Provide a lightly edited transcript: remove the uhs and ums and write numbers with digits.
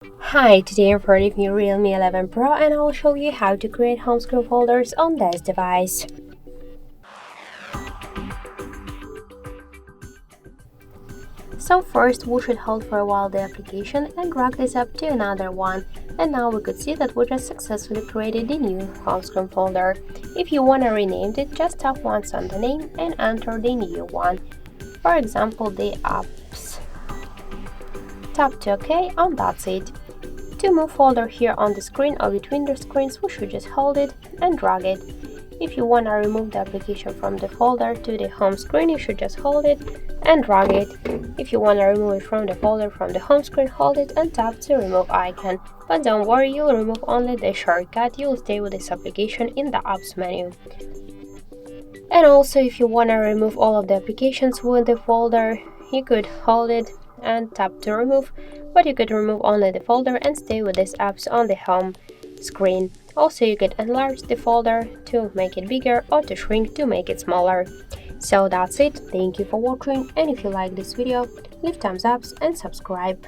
Hi, today I'm reviewing Realme 11 Pro and I'll show you how to create home screen folders on this device. So first we should hold for a while the application and drag this up to another one, and now we could see that we just successfully created the new home screen folder. If you want to rename it, just tap once on the name and enter the new one. For example, the apps. Tap to OK and that's it. To move folder here on the screen or between the screens, we should just hold it and drag it. If you want to remove the application from the folder to the home screen, you should just hold it and drag it. If you want to remove it from the folder from the home screen, hold it and tap the remove icon. But don't worry, you'll remove only the shortcut, you'll stay with this application in the apps menu. And also, if you want to remove all of the applications with the folder, you could hold it and tap to remove, but you could remove only the folder and stay with these apps on the home screen. Also, you could enlarge the folder to make it bigger or to shrink to make it smaller. So that's it, thank you for watching, and if you like this video, leave thumbs up and subscribe.